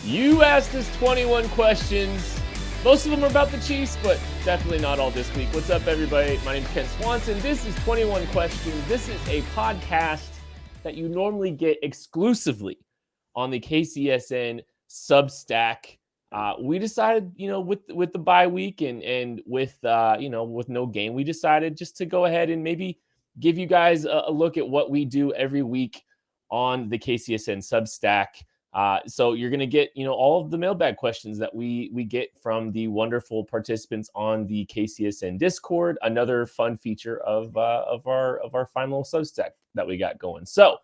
You asked us 21 questions. Most of them are about the Chiefs, but definitely not all this week. What's up, everybody? My name's Ken Swanson. This is 21 Questions. This is a podcast that you normally get exclusively on the KCSN Substack. We decided, with the bye week and with no game, we decided just to go ahead and maybe give you guys a look at what we do every week on the KCSN Substack. So you're going to get, all of the mailbag questions that we get from the wonderful participants on the KCSN Discord. Another fun feature of our final Substack that we got going. So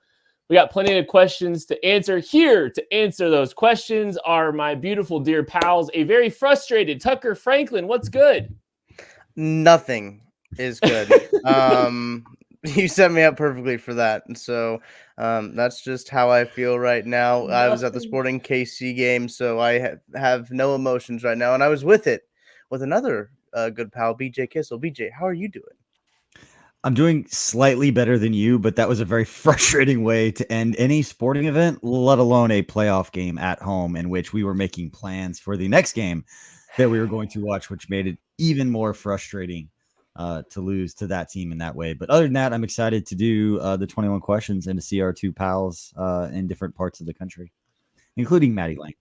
we got plenty of questions to answer. Here to answer those questions are my beautiful dear pals, a very frustrated Tucker Franklin. What's good? Nothing is good. You set me up perfectly for that. And so that's just how I feel right now. I was at the Sporting KC game, so I have no emotions right now. And I was with another good pal, BJ Kissel. BJ, how are you doing? I'm doing slightly better than you, but that was a very frustrating way to end any sporting event, let alone a playoff game at home in which we were making plans for the next game that we were going to watch, which made it even more frustrating to lose to that team in that way. But other than that, I'm excited to do the 21 questions and to see our two pals in different parts of the country, including Maddie Lang.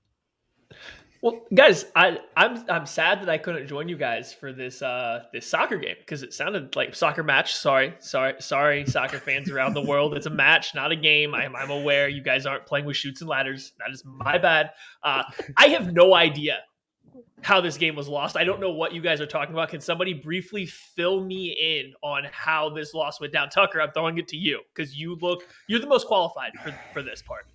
Well, guys, I'm sad that I couldn't join you guys for this soccer game because it sounded like soccer match. Sorry, soccer fans around the world. It's a match, not a game. I'm aware you guys aren't playing with chutes and ladders. That is my bad. I have no idea how this game was lost. I don't know what you guys are talking about. Can somebody briefly fill me in on how this loss went down? Tucker, I'm throwing it to you because you're the most qualified for this part.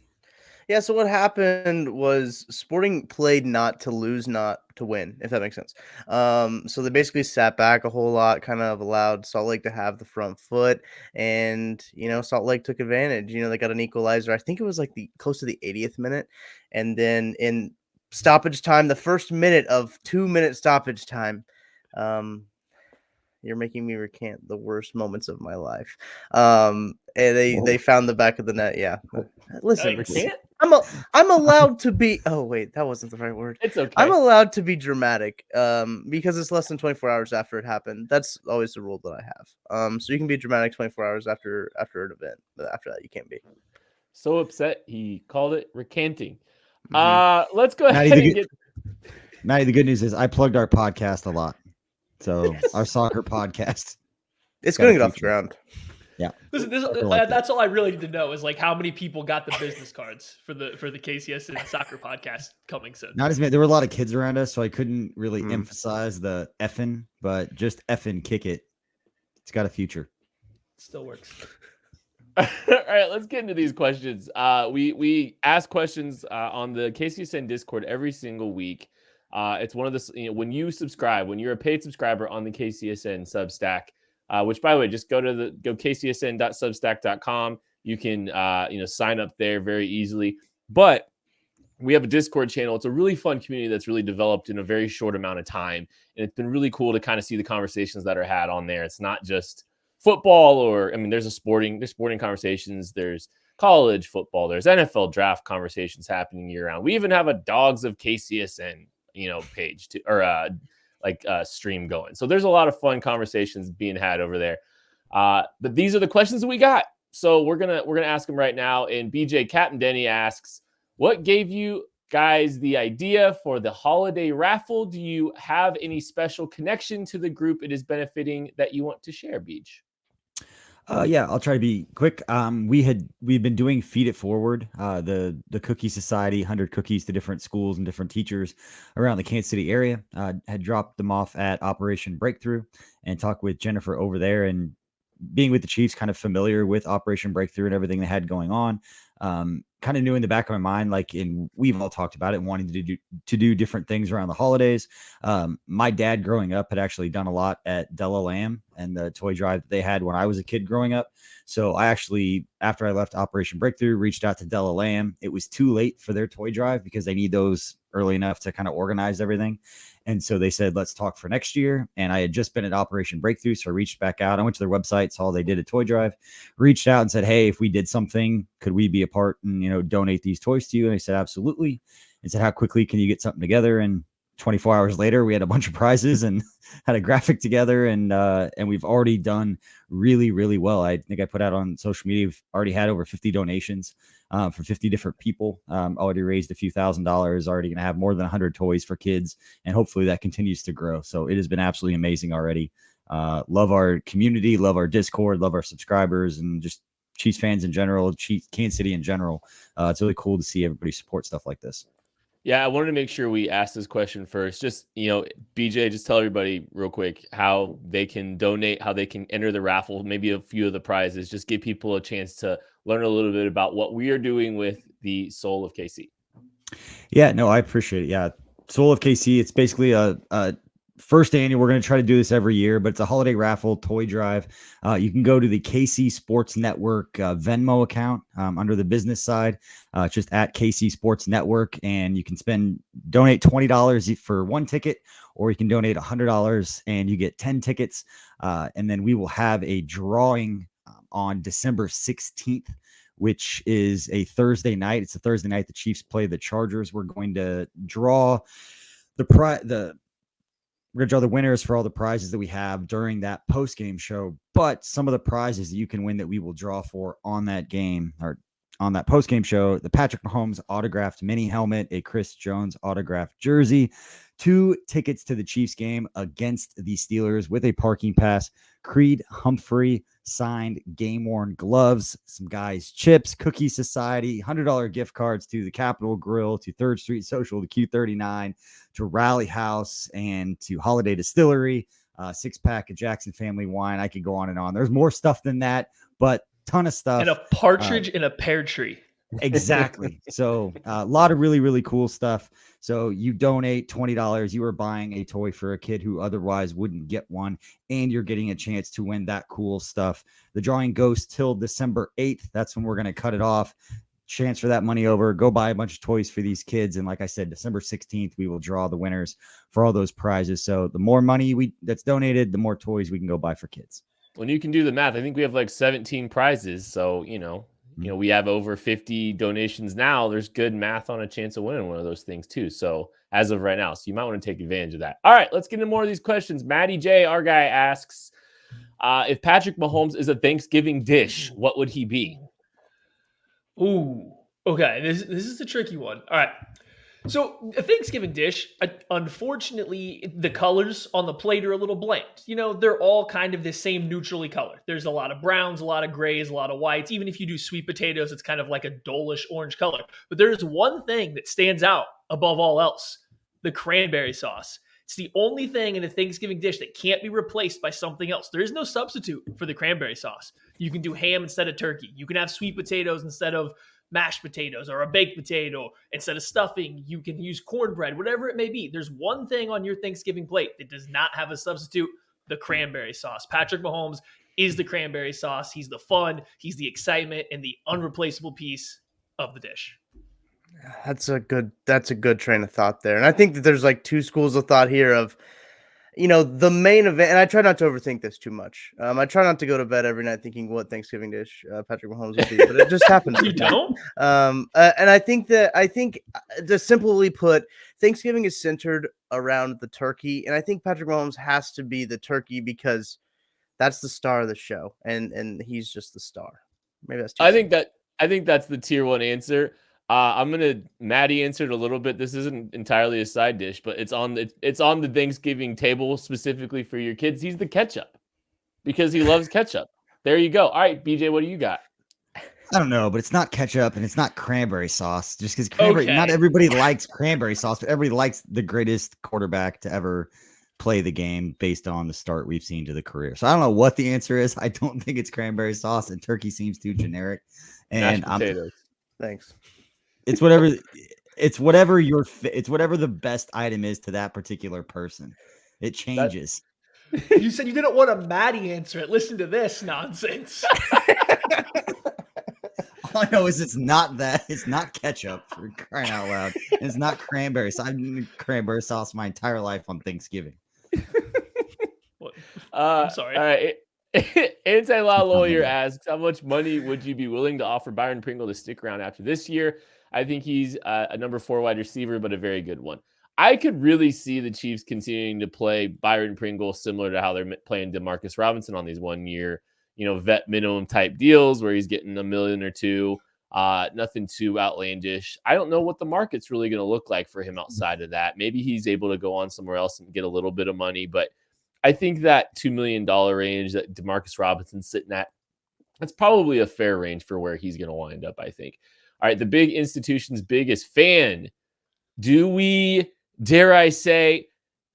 Yeah, so what happened was Sporting played not to lose, not to win, if that makes sense. So they basically sat back a whole lot, kind of allowed Salt Lake to have the front foot, and Salt Lake took advantage. They got an equalizer. I think it was like close to the 80th minute, and then in stoppage time, the first minute of 2-minute stoppage time, you're making me recant the worst moments of my life. And they found the back of the net. Yeah, listen, I'm allowed to be. Oh wait, that wasn't the right word. It's okay. I'm allowed to be dramatic because it's less than 24 hours after it happened. That's always the rule that I have. So you can be dramatic 24 hours after an event, but after that you can't be. So upset he called it recanting. Let's go ahead and get. Maddie, the good news is I plugged our podcast a lot. So our soccer podcast. It's going to get off the ground. Yeah. Listen, that's all I really need to know is like how many people got the business cards for the KCSN soccer podcast coming soon. Not as many. There were a lot of kids around us, so I couldn't really emphasize the effing, but just effing kick it. It's got a future. Still works. All right, let's get into these questions. We ask questions on the KCSN Discord every single week. It's one of the when you subscribe, when you're a paid subscriber on the KCSN Substack, which by the way, just go kcsn.substack.com. You can sign up there very easily. But we have a Discord channel. It's a really fun community that's really developed in a very short amount of time, and it's been really cool to kind of see the conversations that are had on there. It's not just football, there's sporting conversations. There's college football. There's NFL draft conversations happening year round. We even have a Dogs of KCSN page stream going. So there's a lot of fun conversations being had over there. But these are the questions that we got. So we're gonna ask them right now. And BJ Captain Denny asks, what gave you guys the idea for the holiday raffle? Do you have any special connection to the group it is benefiting that you want to share, Beach? Yeah, I'll try to be quick. We've been doing Feed It Forward, the Cookie Society, 100 cookies to different schools and different teachers around the Kansas City area. Had dropped them off at Operation Breakthrough and talked with Jennifer over there, and being with the Chiefs, kind of familiar with Operation Breakthrough and everything they had going on. Kind of knew in the back of my mind, we've all talked about it, wanting to do different things around the holidays. My dad growing up had actually done a lot at Della Lamb and the toy drive that they had when I was a kid growing up. So I actually, after I left Operation Breakthrough, reached out to Della Lamb. It was too late for their toy drive because they need those early enough to kind of organize everything. And so they said, let's talk for next year. And I had just been at Operation Breakthrough, so I reached back out. I went to their website, saw they did a toy drive, reached out and said, hey, if we did something, could we be a part and, donate these toys to you? And they said, absolutely. and said, how quickly can you get something together? And 24 hours later, we had a bunch of prizes and had a graphic together, and we've already done really, really well. I think I put out on social media, we've already had over 50 donations for 50 different people. Already raised a few $1,000s, already going to have more than 100 toys for kids, and hopefully that continues to grow. So it has been absolutely amazing already. Love our community, love our Discord, love our subscribers, and just Chiefs fans in general, Kansas City in general. It's really cool to see everybody support stuff like this. Yeah, I wanted to make sure we asked this question first. Just, BJ, just tell everybody real quick how they can donate, how they can enter the raffle, maybe a few of the prizes. Just give people a chance to learn a little bit about what we are doing with the Soul of KC. Yeah, no, I appreciate it. Yeah, Soul of KC, it's basically a first annual. We're going to try to do this every year, but it's a holiday raffle toy drive. You can go to the KC Sports Network Venmo account under the business side, just at KC Sports Network, and you can donate $20 for one ticket, or you can donate $100 and you get 10 tickets. And then we will have a drawing on December 16th, which is a Thursday night. It's a Thursday night. The Chiefs play the Chargers. We're going to draw we're going to draw the winners for all the prizes that we have during that post-game show. But some of the prizes that you can win that we will draw for on that game, or on that post-game show, the Patrick Mahomes autographed mini helmet, a Chris Jones autographed jersey, 2 tickets to the Chiefs game against the Steelers with a parking pass, Creed Humphrey signed game-worn gloves, some guys' chips, Cookie Society, $100 gift cards to the Capitol Grill, to 3rd Street Social, to Q39, to Rally House, and to Holiday Distillery, 6-pack of Jackson Family Wine. I could go on and on. There's more stuff than that, but ton of stuff. And a partridge in a pear tree. Exactly. So a lot of really, really cool stuff. So you donate $20, you are buying a toy for a kid who otherwise wouldn't get one, and you're getting a chance to win that cool stuff. The drawing goes till December 8th. That's when we're going to cut it off. Transfer that money over, go buy a bunch of toys for these kids. And like I said, December 16th, we will draw the winners for all those prizes. So the more money that's donated, the more toys we can go buy for kids. When you can do the math, I think we have like 17 prizes. So, we have over 50 donations now. There's good math on a chance of winning one of those things too. So as of right now, so you might want to take advantage of that. All right, let's get into more of these questions. Maddie J, our guy, asks, if Patrick Mahomes is a Thanksgiving dish, what would he be? Ooh, okay. This is a tricky one. All right. So a Thanksgiving dish, unfortunately, the colors on the plate are a little bland. They're all kind of the same neutrally colored. There's a lot of browns, a lot of grays, a lot of whites. Even if you do sweet potatoes, it's kind of like a dullish orange color. But there's one thing that stands out above all else: the cranberry sauce. It's the only thing in a Thanksgiving dish that can't be replaced by something else. There is no substitute for the cranberry sauce. You can do ham instead of turkey. You can have sweet potatoes instead of mashed potatoes, or a baked potato instead of stuffing. You can use cornbread, whatever it may be. There's one thing on your Thanksgiving plate that does not have a substitute: the cranberry sauce. Patrick Mahomes is the cranberry sauce. He's the fun, he's the excitement, and the unreplaceable piece of the dish. That's a good train of thought there. And I think that there's like 2 schools of thought here of, the main event, and I try not to overthink this too much. I try not to go to bed every night thinking what Thanksgiving dish Patrick Mahomes would be, but it just happens. You don't? And I think to simply put, Thanksgiving is centered around the turkey, and I think Patrick Mahomes has to be the turkey because that's the star of the show, and he's just the star. Maybe that's too I think that's the tier 1 answer. Maddie answered a little bit. This isn't entirely a side dish, but it's on the Thanksgiving table specifically for your kids. He's the ketchup because he loves ketchup. There you go. All right, BJ, what do you got? I don't know, but it's not ketchup and it's not cranberry sauce. Just because not everybody likes cranberry sauce, but everybody likes the greatest quarterback to ever play the game based on the start we've seen to the career. So I don't know what the answer is. I don't think it's cranberry sauce, and turkey seems too generic. And Mashed potatoes. Thanks. It's whatever the best item is to that particular person. It changes. You said you didn't want a Maddie answer it. Listen to this nonsense. All I know is it's not ketchup, for crying out loud. It's not cranberry sauce. I've eaten cranberry sauce my entire life on Thanksgiving. I'm sorry. All right. Anti-law lawyer asks, how much money would you be willing to offer Byron Pringle to stick around after this year? I think he's a number 4 wide receiver, but a very good one. I could really see the Chiefs continuing to play Byron Pringle similar to how they're playing DeMarcus Robinson on these 1 year, vet minimum type deals where he's getting $1 million or $2 million. Nothing too outlandish. I don't know what the market's really going to look like for him outside of that. Maybe he's able to go on somewhere else and get a little bit of money, but I think that $2 million range that DeMarcus Robinson's sitting at, that's probably a fair range for where he's going to wind up, I think. All right, the big institution's biggest fan. Do we, dare I say,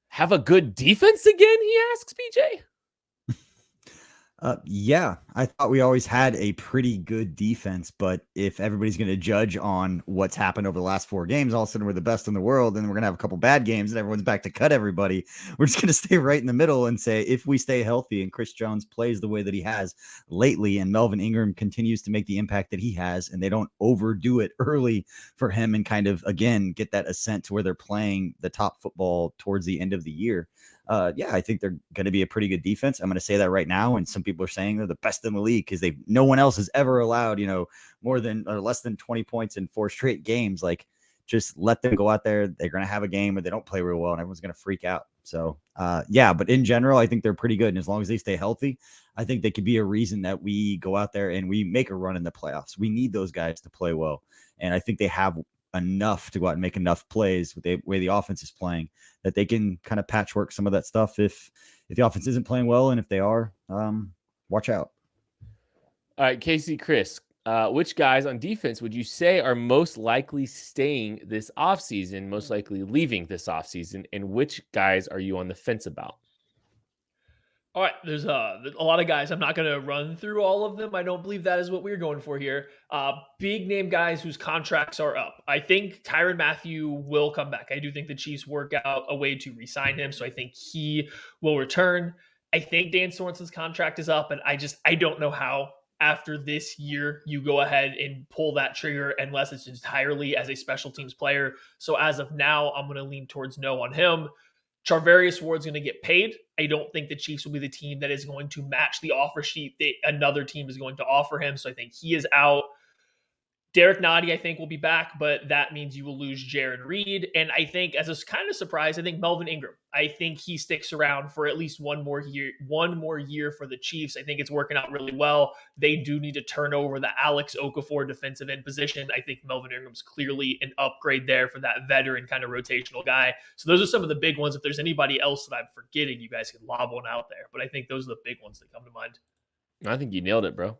have a good defense again, he asks, BJ? Yeah, I thought we always had a pretty good defense, but if everybody's going to judge on what's happened over the last 4 games, all of a sudden we're the best in the world, and we're going to have a couple bad games, and everyone's back to cut everybody. We're just going to stay right in the middle and say, if we stay healthy and Chris Jones plays the way that he has lately, and Melvin Ingram continues to make the impact that he has, and they don't overdo it early for him and kind of, again, get that ascent to where they're playing the top football towards the end of the year. I think they're going to be a pretty good defense. I'm going to say that right now. And some people are saying they're the best in the league because no one else has ever allowed, more than or less than 20 points in 4 straight games. Like, just let them go out there. They're going to have a game where they don't play real well and everyone's going to freak out. So, but in general, I think they're pretty good. And as long as they stay healthy, I think they could be a reason that we go out there and we make a run in the playoffs. We need those guys to play well. And I think they have enough to go out and make enough plays with the way the offense is playing that they can kind of patchwork some of that stuff if the offense isn't playing well, and if they are, watch out. All right, Casey, Chris, which guys on defense would you say are most likely staying this offseason, most likely leaving this offseason, and which guys are you on the fence about? All right, there's a lot of guys. I'm not going to run through all of them. I don't believe that is what we're going for here. Big name guys whose contracts are up. I think Tyrann Mathieu will come back. I do think the Chiefs work out a way to re-sign him, so I think he will return. I think Dan Sorensen's contract is up, and I don't know how after this year you go ahead and pull that trigger unless it's entirely as a special teams player. So as of now, I'm going to lean towards no on him. Charvarius Ward's going to get paid. I don't think the Chiefs will be the team that is going to match the offer sheet that another team is going to offer him. So I think he is out. Derek Nottie, I think, will be back, but that means you will lose Jaron Reed. And I think, as a kind of surprise, I think Melvin Ingram, I think he sticks around for at least one more year for the Chiefs. I think it's working out really well. They do need to turn over the Alex Okafor defensive end position. I think Melvin Ingram's clearly an upgrade there for that veteran kind of rotational guy. So those are some of the big ones. If there's anybody else that I'm forgetting, you guys can lob one out there. But I think those are the big ones that come to mind. I think you nailed it, bro. Well,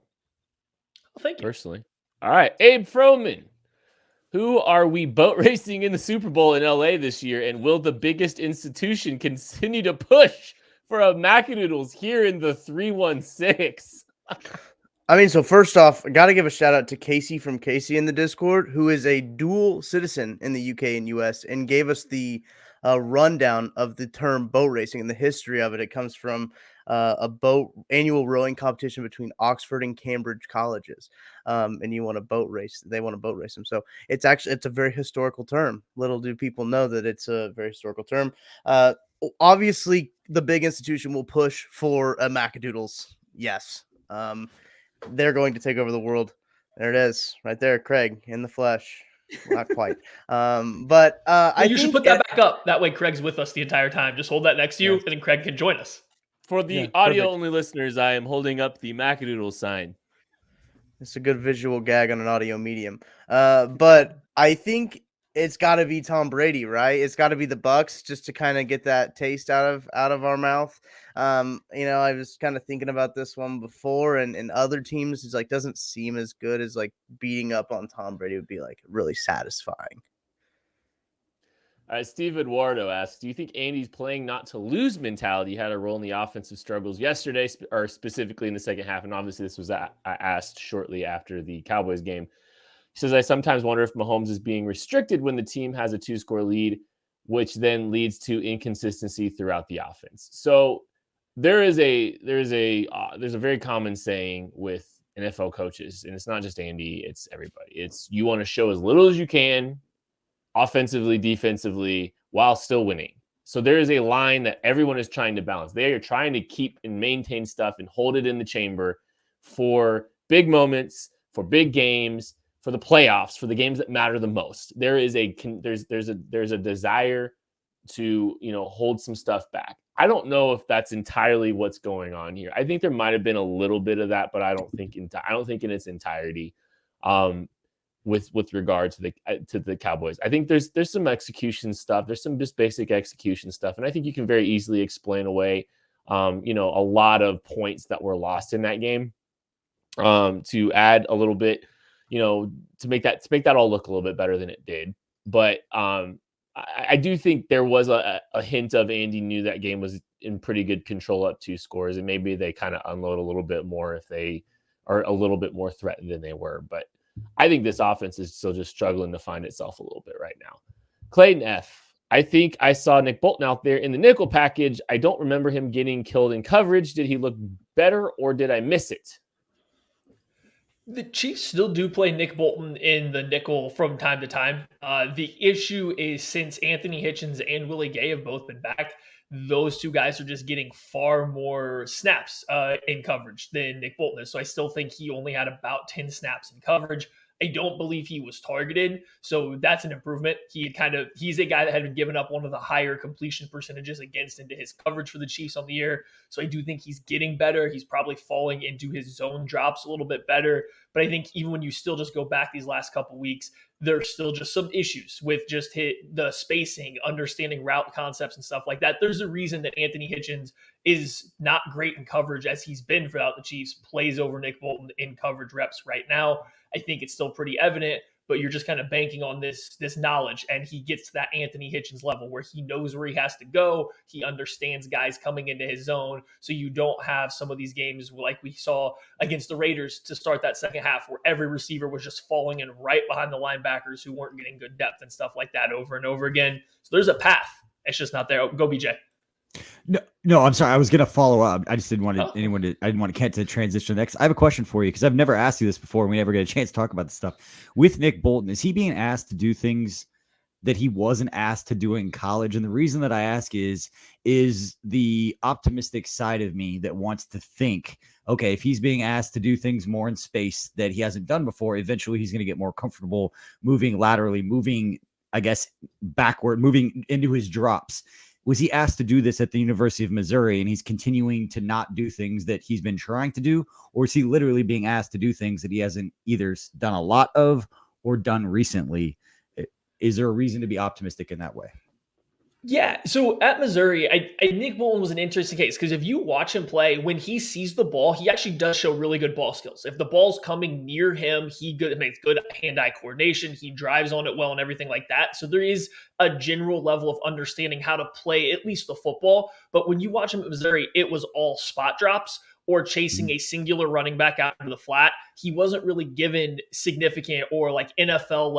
thank you. Personally. All right, Abe Froman. Who are we boat racing in the Super Bowl in LA this year? And will the biggest institution continue to push for a Macadoodles here in the 316? I mean, so first off, I got to give a shout out to Casey from Casey in the Discord, who is a dual citizen in the UK and US, and gave us the rundown of the term boat racing and the history of it. It comes from a boat annual rowing competition between Oxford and Cambridge colleges. And you want to boat race. They want to boat race them. So it's a very historical term. Little do people know that it's a very historical term. Obviously, the big institution will push for a Macadoodles. Yes. They're going to take over the world. There it is, right there, Craig in the flesh. Not quite. But you should put that back up. That way Craig's with us the entire time. Just hold that next to you, and then Craig can join us. For the audio-only listeners, I am holding up the Macadoodle sign. It's a good visual gag on an audio medium. But I think it's got to be Tom Brady, right? It's got to be the Bucks just to kind of get that taste out of our mouth. I was kind of thinking about this one before, and other teams is like doesn't seem as good as like beating up on Tom Brady would be like really satisfying. All right, Steve Eduardo asks, do you think Andy's playing not to lose mentality had a role in the offensive struggles yesterday, or specifically in the second half? And obviously this was asked shortly after the Cowboys game. He says, I sometimes wonder if Mahomes is being restricted when the team has a 2-score lead, which then leads to inconsistency throughout the offense. So there's a very common saying with NFL coaches, and it's not just Andy, it's everybody. It's you want to show as little as you can, offensively, defensively, while still winning. So there is a line that everyone is trying to balance. They are trying to keep and maintain stuff and hold it in the chamber for big moments, for big games, for the playoffs, for the games that matter the most. There's a desire to, hold some stuff back. I don't know if that's entirely what's going on here. I think there might have been a little bit of that, but I don't think in its entirety. With regard to the Cowboys, I think there's some execution stuff. There's some just basic execution stuff, and I think you can very easily explain away, a lot of points that were lost in that game, to add a little bit, to make that all look a little bit better than it did. But I do think there was a hint of Andy knew that game was in pretty good control up 2 scores, and maybe they kind of unload a little bit more if they are a little bit more threatened than they were. But I think this offense is still just struggling to find itself a little bit right now. Clayton F. I think I saw Nick Bolton out there in the nickel package. I don't remember him getting killed in coverage. Did he look better or did I miss it? The Chiefs still do play Nick Bolton in the nickel from time to time. The issue is since Anthony Hitchens and Willie Gay have both been back, those 2 guys are just getting far more snaps in coverage than Nick Bolton is. So I still think he only had about 10 snaps in coverage. I don't believe he was targeted, so that's an improvement. He's a guy that had been given up one of the higher completion percentages against into his coverage for the Chiefs on the year. So I do think he's getting better. He's probably falling into his zone drops a little bit better. But I think even when you still just go back these last couple weeks, there's still just some issues with just the spacing, understanding route concepts and stuff like that. There's a reason that Anthony Hitchens is not great in coverage as he's been throughout the Chiefs, plays over Nick Bolton in coverage reps right now. I think it's still pretty evident, but you're just kind of banking on this knowledge, and he gets to that Anthony Hitchens level where he knows where he has to go. He understands guys coming into his zone, so you don't have some of these games like we saw against the Raiders to start that second half where every receiver was just falling in right behind the linebackers who weren't getting good depth and stuff like that over and over again. So there's a path. It's just not there. Go BJ. No, I'm sorry. I was going to follow up. I just didn't want I didn't want Kent to transition next. I have a question for you because I've never asked you this before. And we never get a chance to talk about this stuff with Nick Bolton. Is he being asked to do things that he wasn't asked to do in college? And the reason that I ask is the optimistic side of me that wants to think, okay, if he's being asked to do things more in space that he hasn't done before, eventually he's going to get more comfortable moving laterally, moving, I guess, backward, moving into his drops. Was he asked to do this at the University of Missouri and he's continuing to not do things that he's been trying to do? Or is he literally being asked to do things that he hasn't either done a lot of or done recently? Is there a reason to be optimistic in that way? Yeah, so at Missouri, Nick Bolton was an interesting case because if you watch him play, when he sees the ball, he actually does show really good ball skills. If the ball's coming near him, he makes good hand-eye coordination. He drives on it well and everything like that. So there is a general level of understanding how to play at least the football. But when you watch him at Missouri, it was all spot drops or chasing a singular running back out into the flat. He wasn't really given significant or like NFL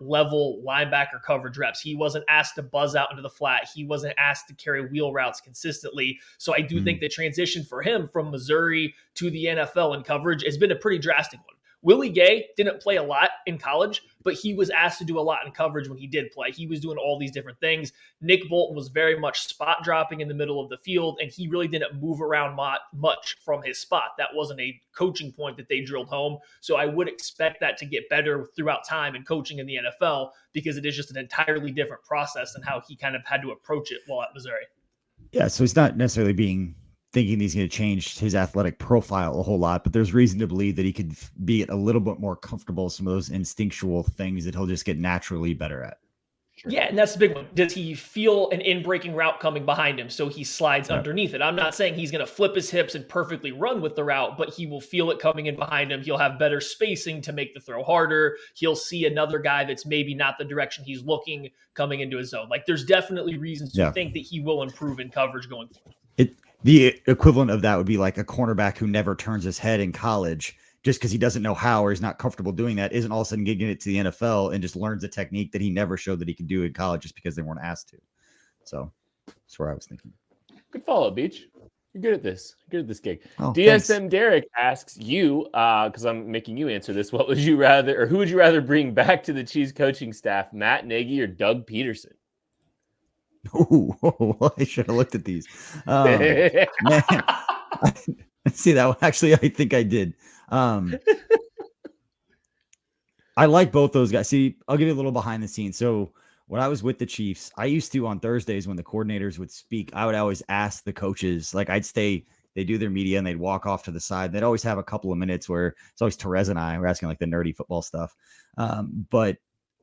level linebacker coverage reps. He wasn't asked to buzz out into the flat. He wasn't asked to carry wheel routes consistently. So I do think the transition for him from Missouri to the NFL in coverage has been a pretty drastic one. Willie Gay didn't play a lot in college, but he was asked to do a lot in coverage when he did play. He was doing all these different things. Nick Bolton was very much spot dropping in the middle of the field, and he really didn't move around much from his spot. That wasn't a coaching point that they drilled home. So I would expect that to get better throughout time and coaching in the NFL because it is just an entirely different process than how he kind of had to approach it while at Missouri. Yeah, so he's not necessarily thinking he's going to change his athletic profile a whole lot, but there's reason to believe that he could be a little bit more comfortable with some of those instinctual things that he'll just get naturally better at. Sure. Yeah, and that's the big one. Does he feel an in-breaking route coming behind him so he slides underneath it? I'm not saying he's going to flip his hips and perfectly run with the route, but he will feel it coming in behind him. He'll have better spacing to make the throw harder. He'll see another guy that's maybe not the direction he's looking coming into his zone. Like, there's definitely reasons to think that he will improve in coverage going forward. The equivalent of that would be like a cornerback who never turns his head in college just because he doesn't know how or he's not comfortable doing that, isn't all of a sudden getting it to the NFL and just learns a technique that he never showed that he could do in college just because they weren't asked to. So that's where I was thinking. Good follow, Beach. You're good at this. You're good at this gig. Oh, DSM thanks. Derek asks you, because I'm making you answer this, who would you rather bring back to the Chiefs coaching staff, Matt Nagy or Doug Peterson? Oh, I should have looked at these. Man, see that one. Actually, I think I did. I like both those guys. See, I'll give you a little behind the scenes. So when I was with the Chiefs, I used to on Thursdays when the coordinators would speak, I would always ask the coaches, like I'd stay, they do their media and they'd walk off to the side. They'd always have a couple of minutes where it's always Therese and I were asking like the nerdy football stuff. But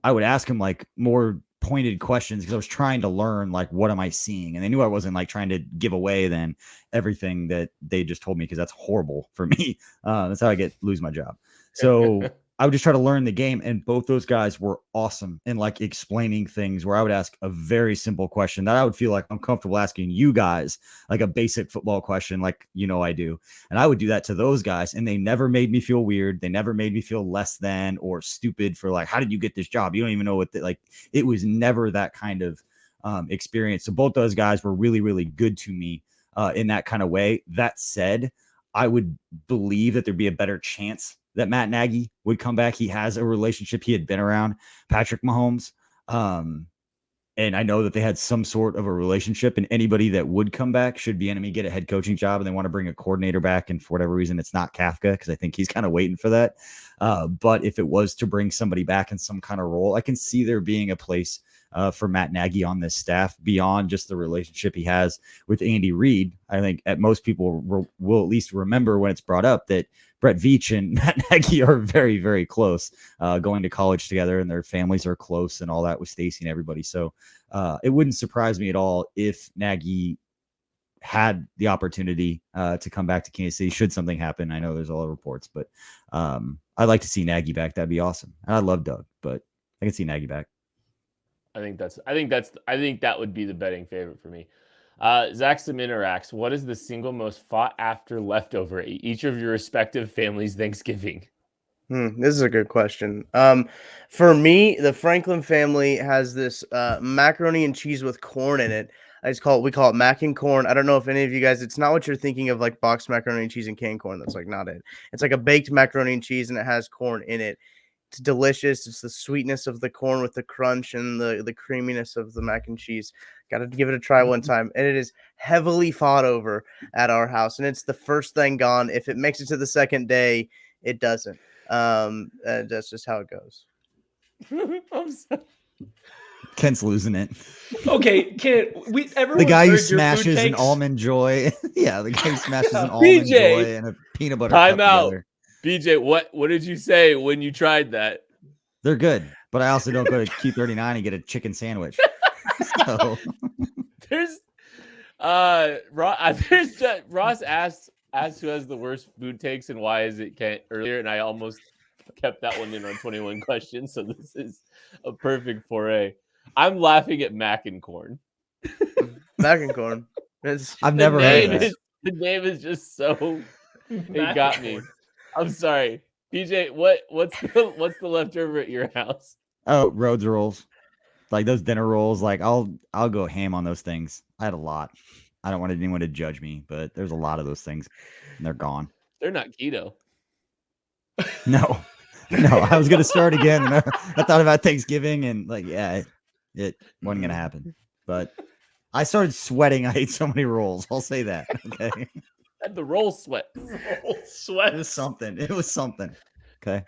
I would ask them like more pointed questions because I was trying to learn like what am I seeing, and they knew I wasn't like trying to give away then everything that they just told me because that's horrible for me. That's how I lose my job. So I would just try to learn the game, and both those guys were awesome in like explaining things where I would ask a very simple question that I would feel like I'm comfortable asking you guys, like a basic football question, like, I do. And I would do that to those guys, and they never made me feel weird. They never made me feel less than or stupid for like, how did you get this job? You don't even know what like, it was never that kind of experience. So both those guys were really, really good to me in that kind of way. That said, I would believe that there'd be a better chance that Matt Nagy would come back. He has a relationship. He had been around Patrick Mahomes. And I know that they had some sort of a relationship, and anybody that would come back should get a head coaching job, and they want to bring a coordinator back. And for whatever reason, it's not Kafka, because I think he's kind of waiting for that. But if it was to bring somebody back in some kind of role, I can see there being a place for Matt Nagy on this staff beyond just the relationship he has with Andy Reid. I think most people will at least remember when it's brought up that Brett Veach and Matt Nagy are very, very close, going to college together, and their families are close and all that with Stacy and everybody. So it wouldn't surprise me at all if Nagy had the opportunity to come back to Kansas City should something happen. I know there's a lot of reports, but I'd like to see Nagy back. That'd be awesome. And I love Doug, but I can see Nagy back. I think that would be the betting favorite for me. Zach Seminarax, what is the single most fought after leftover at each of your respective families' Thanksgiving? This is a good question. For me, the Franklin family has this macaroni and cheese with corn in it. We call it mac and corn. I don't know if any of you guys, it's not what you're thinking of, like boxed macaroni and cheese and canned corn. That's like not it. It's like a baked macaroni and cheese, and it has corn in it. It's delicious. It's the sweetness of the corn with the crunch and the creaminess of the mac and cheese. Got to give it a try one time. And it is heavily fought over at our house. And it's the first thing gone. If it makes it to the second day, it doesn't. That's just how it goes. Kent's losing it. Okay, Kent, the guy who smashes an almond joy. Yeah, the guy who smashes an almond joy and a peanut butter cup together. BJ, what did you say when you tried that? They're good, but I also don't go to Q39 and get a chicken sandwich. So Ross asked who has the worst food takes and why is it Kent earlier, and I almost kept that one in on 21 questions, so this is a perfect foray. I'm laughing at mac and corn. Mac and corn. I've never heard that. The name is just so it got me. I'm sorry. BJ, what's the leftover at your house? Oh, Rhodes rolls. Like those dinner rolls, like I'll go ham on those things. I had a lot. I don't want anyone to judge me, but there's a lot of those things, and they're gone. They're not keto. No. I was gonna start again. And I thought about Thanksgiving, and like, yeah, it wasn't gonna happen. But I started sweating. I ate so many rolls. I'll say that. Okay. The roll sweat. It was something. Okay.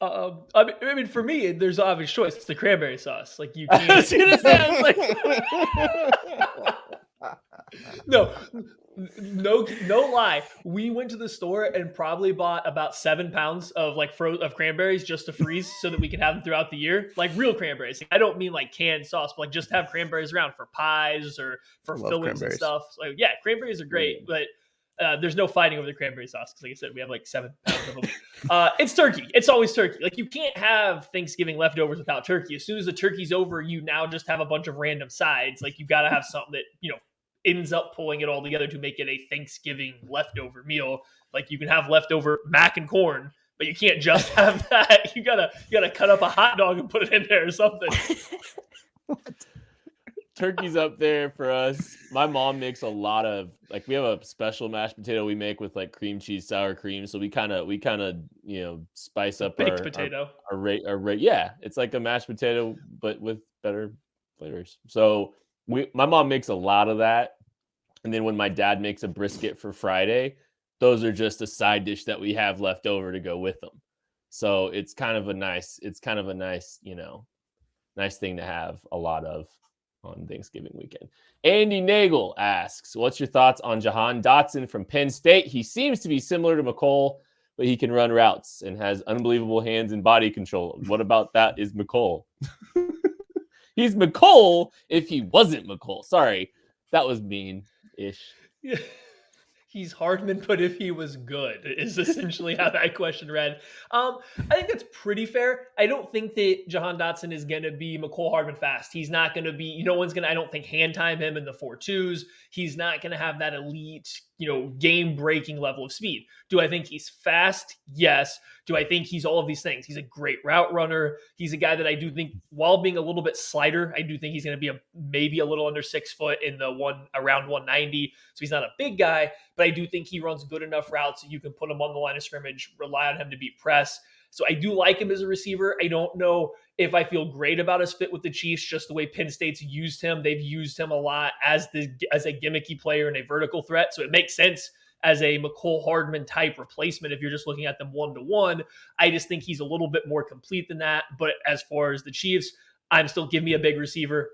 I mean, for me, there's obvious choice. It's the cranberry sauce. Like you can't. I was gonna say, I was like, no lie. We went to the store and probably bought about 7 pounds of of cranberries just to freeze so that we can have them throughout the year. Like real cranberries. I don't mean like canned sauce, but like just have cranberries around for pies or for fillings and stuff. So, yeah, cranberries are great, but there's no fighting over the cranberry sauce because, like I said, we have like 7 pounds of them. It's turkey. It's always turkey. Like you can't have Thanksgiving leftovers without turkey. As soon as the turkey's over, you now just have a bunch of random sides. Like you got to have something that ends up pulling it all together to make it a Thanksgiving leftover meal. Like you can have leftover mac and corn, but you can't just have that. You gotta cut up a hot dog and put it in there or something. What? Turkey's up there for us. My mom makes a lot of we have a special mashed potato we make with like cream cheese, sour cream. So we kind of spice up baked potato. Our yeah, it's like a mashed potato but with better flavors. So my mom makes a lot of that. And then when my dad makes a brisket for Friday, those are just a side dish that we have left over to go with them. So it's kind of a nice, nice thing to have a lot of on Thanksgiving weekend. Andy Nagel asks, what's your thoughts on Jahan Dotson from Penn State? He seems to be similar to McCole, but he can run routes and has unbelievable hands and body control. What about that is McCole? He's McCole if he wasn't McCole. Sorry, that was mean-ish. He's Hardman, but if he was good, is essentially how that question read. I think that's pretty fair. I don't think that Jahan Dotson is going to be McCole Hardman fast. He's not going to be, no one's going to, I don't think, hand time him in the 4.2s. He's not going to have that elite, game breaking level of speed. Do I think he's fast? Yes. Do I think he's all of these things? He's a great route runner. He's a guy that I do think, while being a little bit slighter, I do think he's going to be maybe a little under 6 foot in the around 190. So he's not a big guy, but I do think he runs good enough routes that you can put him on the line of scrimmage, rely on him to beat press. So I do like him as a receiver. I don't know if I feel great about his fit with the Chiefs, just the way Penn State's used him. They've used him a lot as a gimmicky player and a vertical threat. So it makes sense as a McCole Hardman type replacement if you're just looking at them one-to-one. I just think he's a little bit more complete than that. But as far as the Chiefs, I'm still give me a big receiver.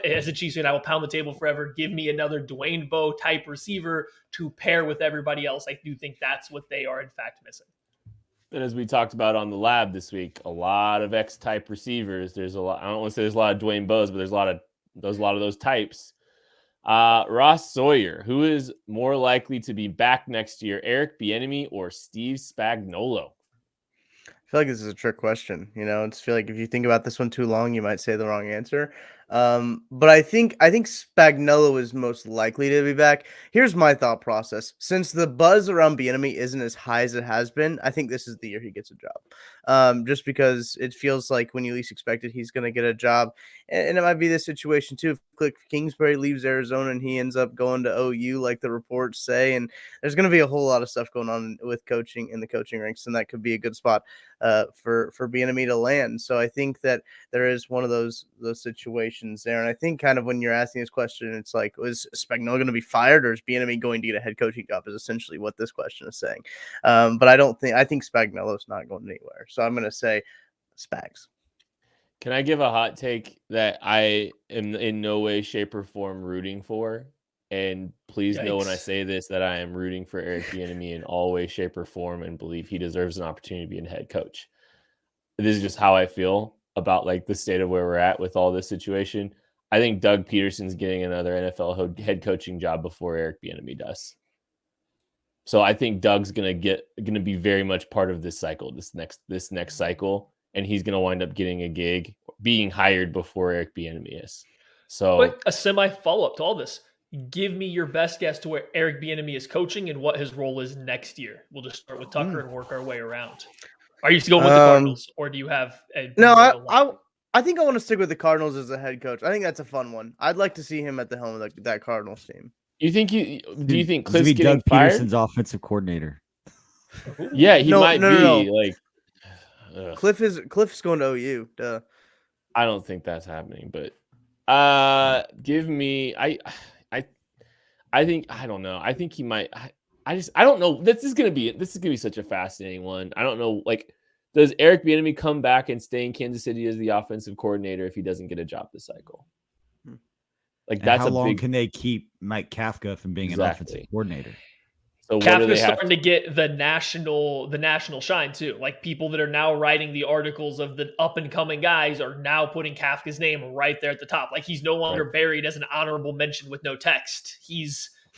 As a Chiefs fan, I will pound the table forever. Give me another Dwayne Bowe type receiver to pair with everybody else. I do think that's what they are in fact missing. And as we talked about on the lab this week, a lot of X-type receivers. There's a lot. I don't want to say there's a lot of Dwayne Bowe's, but there's a lot of those types. Ross Sawyer, who is more likely to be back next year, Eric Bieniemy or Steve Spagnuolo? I feel like this is a trick question. I feel like if you think about this one too long, you might say the wrong answer. But I think Spagnuolo is most likely to be back. Here's my thought process. Since the buzz around Bieniemy isn't as high as it has been, I think this is the year he gets a job. Just because it feels like when you least expect it, he's going to get a job. And it might be this situation too. If Cliff Kingsbury leaves Arizona and he ends up going to OU, like the reports say, and there's going to be a whole lot of stuff going on with coaching in the coaching ranks, and that could be a good spot for Bieniemy to land. So I think that there is one of those situations there. And I think kind of when you're asking this question, it's like, is Spagnuolo going to be fired or is Bieniemy going to get a head coaching job is essentially what this question is saying. But I think Spagnuolo's not going anywhere. So I'm going to say Spags. Can I give a hot take that I am in no way, shape, or form rooting for? And please know when I say this that I am rooting for Eric Bieniemy in all way, shape, or form and believe he deserves an opportunity to be a head coach. This is just how I feel about like the state of where we're at with all this situation. I think Doug Peterson's getting another NFL head coaching job before Eric Bieniemy does. So I think Doug's gonna be very much part of this cycle, this next cycle, and he's gonna wind up getting a gig, being hired before Eric Bieniemy is. So but a semi follow-up to all this. Give me your best guess to where Eric Bieniemy is coaching and what his role is next year. We'll just start with Tucker and work our way around. Are you still going with the Cardinals, or do you have a no? I think I want to stick with the Cardinals as a head coach. I think that's a fun one. I'd like to see him at the helm of that Cardinals team. Do you think Cliff's getting Doug fired? Peterson's offensive coordinator? Yeah, he might be. Like Cliff's going to OU. Duh. I don't think that's happening, but give me. I think I don't know. I think he might. I don't know. This is gonna be such a fascinating one. I don't know. Like, does Eric Bieniemy come back and stay in Kansas City as the offensive coordinator if he doesn't get a job this cycle? Like, that's how long can they keep Mike Kafka from being an offensive coordinator? So Kafka's starting to get the national shine too. Like, people that are now writing the articles of the up and coming guys are now putting Kafka's name right there at the top. Like, he's no longer buried as an honorable mention with no text.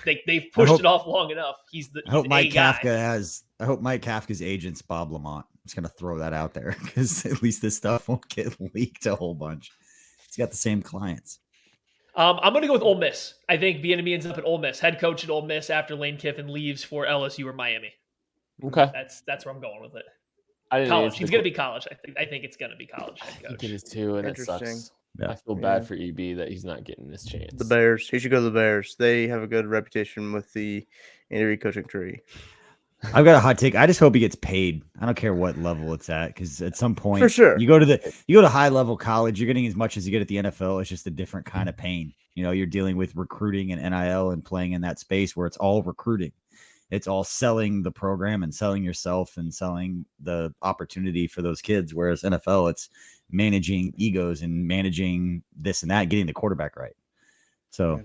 They've pushed it off long enough. I hope Mike Kafka's agent's Bob Lamont. I'm just gonna throw that out there because at least this stuff won't get leaked a whole bunch. He's got the same clients. I'm going to go with Ole Miss. I think Bieniemy ends up at Ole Miss, head coach at Ole Miss after Lane Kiffin leaves for LSU or Miami. Okay, that's where I'm going with it. College. He's going to be college. I think it's going to be college. I think it is too, and it sucks. Yeah. I feel bad for EB that he's not getting this chance. The Bears. He should go to the Bears. They have a good reputation with the Andy coaching tree. I've got a hot take. I just hope he gets paid. I don't care what level it's at, because at some point, for sure, you go to high level college, you're getting as much as you get at the NFL. It's just a different kind of pain. You're dealing with recruiting and NIL and playing in that space where it's all recruiting. it's all selling the program and selling yourself and selling the opportunity for those kids. Whereas NFL, it's managing egos and managing this and that, getting the quarterback right. So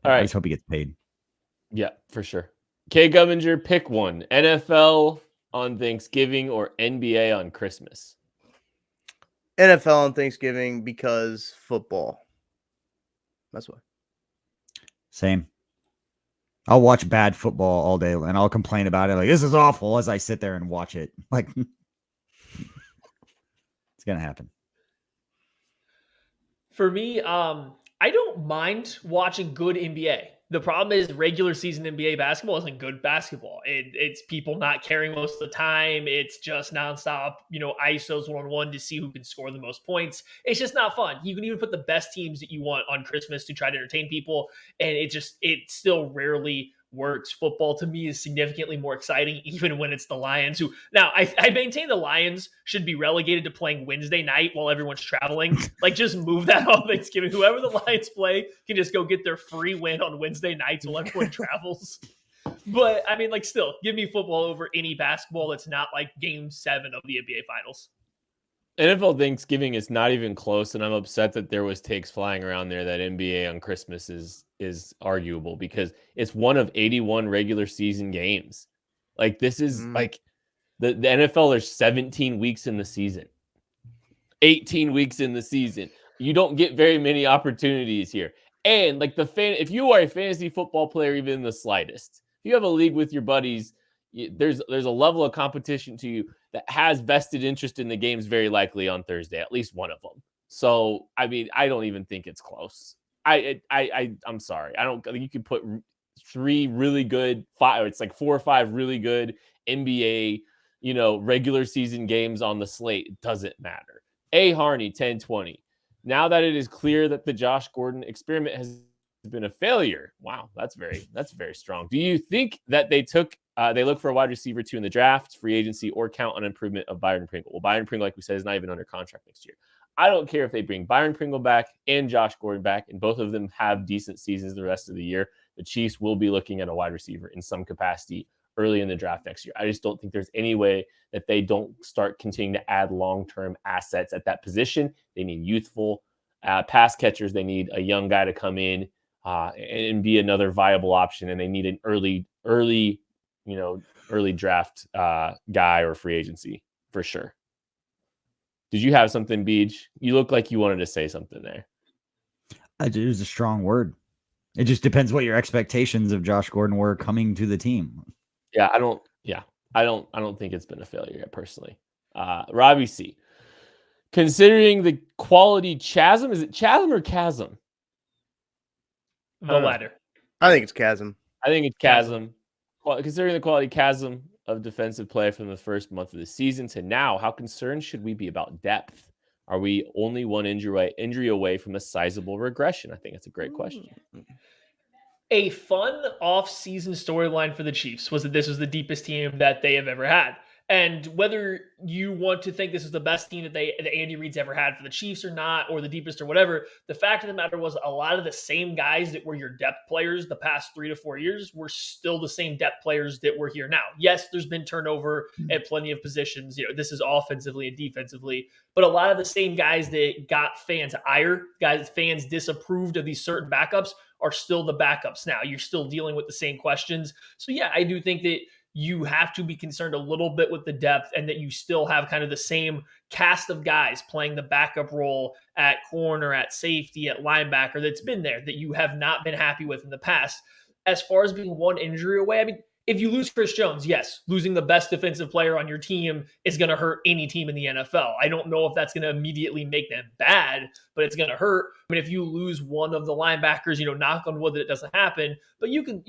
All right. I just hope he gets paid. Yeah, for sure. K. Gumminger, pick one. NFL on Thanksgiving or NBA on Christmas? NFL on Thanksgiving because football. That's why. Same. I'll watch bad football all day and I'll complain about it. Like, this is awful as I sit there and watch it. Like, it's going to happen. For me, I don't mind watching good NBA. The problem is regular season NBA basketball isn't good basketball. It's people not caring most of the time. It's just nonstop, ISOs 1-on-1 to see who can score the most points. It's just not fun. You can even put the best teams that you want on Christmas to try to entertain people, and it still rarely works. Football to me is significantly more exciting, even when it's the Lions, who now I maintain the Lions should be relegated to playing Wednesday night while everyone's traveling. Like, just move that on Thanksgiving. Whoever the Lions play can just go get their free win on Wednesday nights while everyone travels. But I mean, still, give me football over any basketball that's not like Game 7 of the NBA Finals. NFL Thanksgiving is not even close, and I'm upset that there was takes flying around there that NBA on Christmas is arguable because it's one of 81 regular season games. Like, this is like the NFL, there's 17 weeks in the season, 18 weeks in the season. You don't get very many opportunities here. And like if you are a fantasy football player, even in the slightest, if you have a league with your buddies, there's a level of competition to you that has vested interest in the games very likely on Thursday, at least one of them. So, I mean, I don't even think it's close. I'm sorry. I don't think you could put 3 really good, 4 or 5 really good NBA, regular season games on the slate. It doesn't matter. A. Harney, 1020. Now that it is clear that the Josh Gordon experiment has been a failure. Wow, that's very strong. Do you think that they look for a wide receiver 2 in the draft, free agency, or count on improvement of Byron Pringle? Well, Byron Pringle, like we said, is not even under contract next year. I don't care if they bring Byron Pringle back and Josh Gordon back, and both of them have decent seasons the rest of the year. The Chiefs will be looking at a wide receiver in some capacity early in the draft next year. I just don't think there's any way that they don't start continuing to add long-term assets at that position. They need youthful pass catchers. They need a young guy to come in and be another viable option, and they need an early draft guy or free agency for sure. Did you have something, Beej? You look like you wanted to say something there. It was a strong word. It just depends what your expectations of Josh Gordon were coming to the team. Yeah, I don't think it's been a failure yet, personally. Robbie C. Considering the quality chasm, is it chasm or chasm? The latter. I think it's chasm. I think it's chasm. Considering the quality chasm of defensive play from the first month of the season to now, how concerned should we be about depth? Are we only one injury away from a sizable regression? I think that's a great question. A fun off-season storyline for the Chiefs was that this was the deepest team that they have ever had. And whether you want to think this is the best team that Andy Reid's ever had for the Chiefs or not, or the deepest or whatever, the fact of the matter was a lot of the same guys that were your depth players the past 3 to 4 years were still the same depth players that were here now. Yes, there's been turnover at plenty of positions. This is offensively and defensively, but a lot of the same guys that got fans ire, fans disapproved of these certain backups are still the backups now. You're still dealing with the same questions. So yeah, I do think that you have to be concerned a little bit with the depth and that you still have kind of the same cast of guys playing the backup role at corner, at safety, at linebacker that's been there that you have not been happy with in the past. As far as being one injury away, I mean, if you lose Chris Jones, yes, losing the best defensive player on your team is going to hurt any team in the NFL. I don't know if that's going to immediately make them bad, but it's going to hurt. I mean, if you lose one of the linebackers, knock on wood that it doesn't happen, but you can,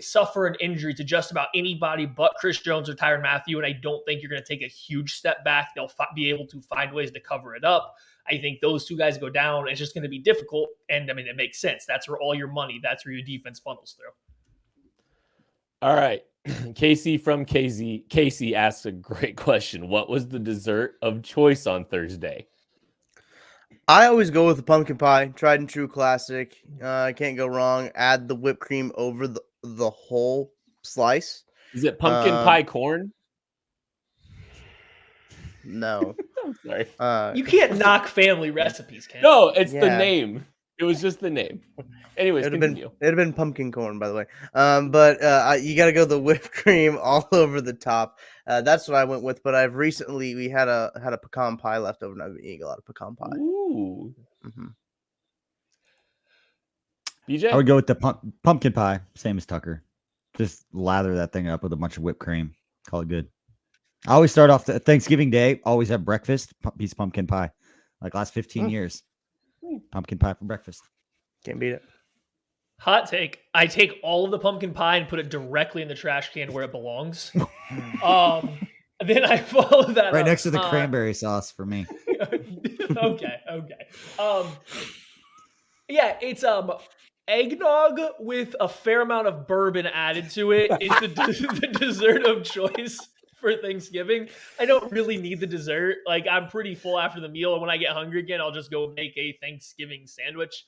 suffer an injury to just about anybody but Chris Jones or Tyrann Mathieu, and I don't think you're going to take a huge step back. They'll be able to find ways to cover it up. I think those two guys go down. It's just going to be difficult, and I mean, it makes sense. That's where all your money, that's where your defense funnels through. All right. Casey from Casey asks a great question. What was the dessert of choice on Thursday? I always go with the pumpkin pie, tried and true classic. Can't go wrong. Add the whipped cream over the whole slice. Is it pumpkin pie corn? No. I'm sorry. You can't knock family recipes, Ken. No, it's the Yeah. name. It was just the name. Anyways, It'd continue. have been pumpkin corn, by the way. But you got to go the whipped cream all over the top. That's what I went with. But we had a pecan pie left over, and I've been eating a lot of pecan pie. Ooh. Mm-hmm. BJ? I would go with the pumpkin pie, same as Tucker. Just lather that thing up with a bunch of whipped cream. Call it good. I always start off Thanksgiving Day, always have breakfast, piece of pumpkin pie. Like last 15 years. Pumpkin pie for breakfast. Can't beat it. Hot take. I take all of the pumpkin pie and put it directly in the trash can where it belongs. Then I follow that right up. next to the cranberry sauce for me. Okay. Yeah, it's eggnog with a fair amount of bourbon added to it. It's the dessert of choice for Thanksgiving. I don't really need the dessert. Like, I'm pretty full after the meal, and when I get hungry again, I'll just go make a Thanksgiving sandwich.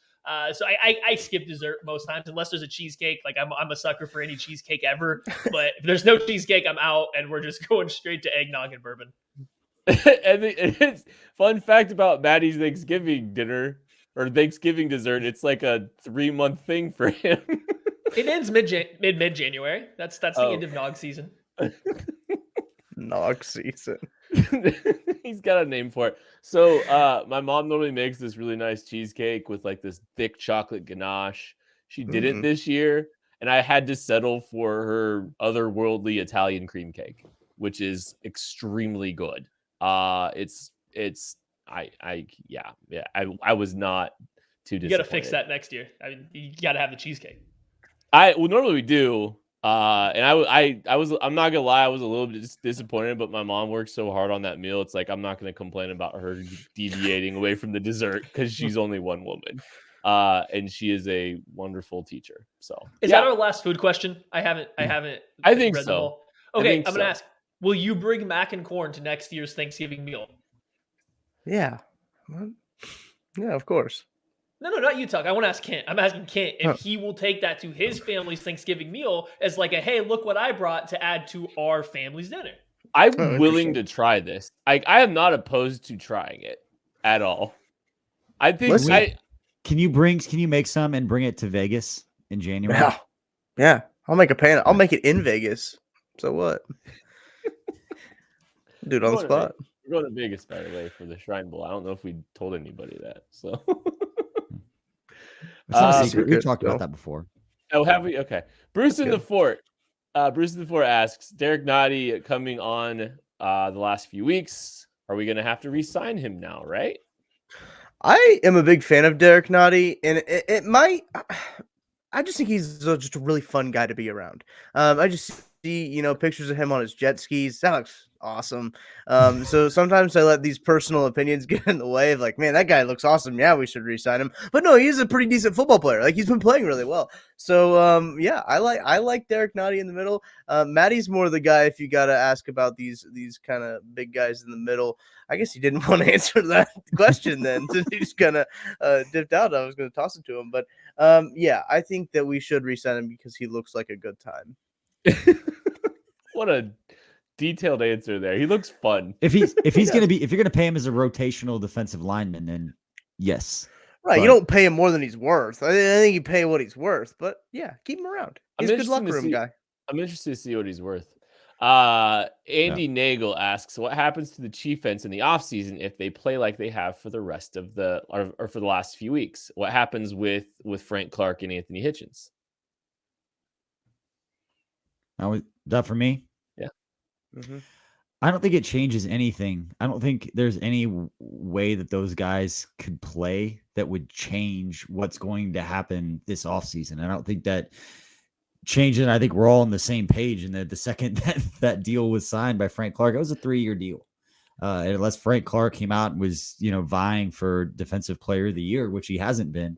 So I skip dessert most times unless there's a cheesecake. Like, I'm a sucker for any cheesecake ever. But if there's no cheesecake, I'm out, and we're just going straight to eggnog and bourbon. And it's fun fact about Maddie's Thanksgiving dinner or Thanksgiving dessert. It's like a 3-month thing for him. It ends mid January. That's the end of nog season. Nog season. He's got a name for it. So my mom normally makes this really nice cheesecake with like this thick chocolate ganache. She did it this year, and I had to settle for her otherworldly Italian cream cake, which is extremely good. I was not too disappointed. You got to fix that next year. I mean, you got to have the cheesecake. Normally we do. And I'm not gonna lie, I was a little bit disappointed, but my mom worked so hard on that meal. It's like, I'm not gonna complain about her deviating away from the dessert because she's only one woman. And she is a wonderful teacher. So is that our last food question? I haven't I think read so. them all. Okay, I'm gonna ask, will you bring mac and corn to next year's Thanksgiving meal? Yeah. Yeah, of course. No, not you, Tuck. I want to ask Kent. I'm asking Kent if he will take that to his family's Thanksgiving meal as like a, hey, look what I brought to add to our family's dinner. I'm willing to try this. I am not opposed to trying it at all. I think Can you make some and bring it to Vegas in January? Yeah. I'll make a pan. I'll make it in Vegas. So what? Dude, on the spot. We're going to Vegas, by the way, for the Shrine Bowl. I don't know if we told anybody that. So It's not a secret. We've talked about that before. Oh, have we? Okay. Bruce in the Fort. Bruce in the Fort asks, Derek Nottie coming on the last few weeks. Are we going to have to re-sign him now, right? I am a big fan of Derek Nottie, and it might. I just think he's just a really fun guy to be around. I just see, pictures of him on his jet skis. That looks awesome. So sometimes I let these personal opinions get in the way of like, man, that guy looks awesome. Yeah, we should re-sign him. But no, he's a pretty decent football player. Like, he's been playing really well. So yeah, I like Derek Nottie in the middle. Maddie's more the guy if you got to ask about these kind of big guys in the middle. I guess he didn't want to answer that question then, since he just kind of dipped out. I was going to toss it to him, but yeah, I think that we should re-sign him because he looks like a good time. What a detailed answer there. He looks fun. If you're gonna pay him as a rotational defensive lineman, then yes. Right, you don't pay him more than he's worth. I think you pay what he's worth, but yeah, keep him around. He's a good locker room guy. I'm interested to see what he's worth. Andy Nagel asks, what happens to the Chiefs in the offseason if they play like they have for the rest of or for the last few weeks? What happens with Frank Clark and Anthony Hitchens? That for me? Yeah. Mm-hmm. I don't think it changes anything. I don't think there's any way that those guys could play that would change what's going to happen this offseason. I don't think that changes. I think we're all on the same page. And the second that deal was signed by Frank Clark, it was a 3-year deal. And unless Frank Clark came out and was, vying for Defensive Player of the Year, which he hasn't been,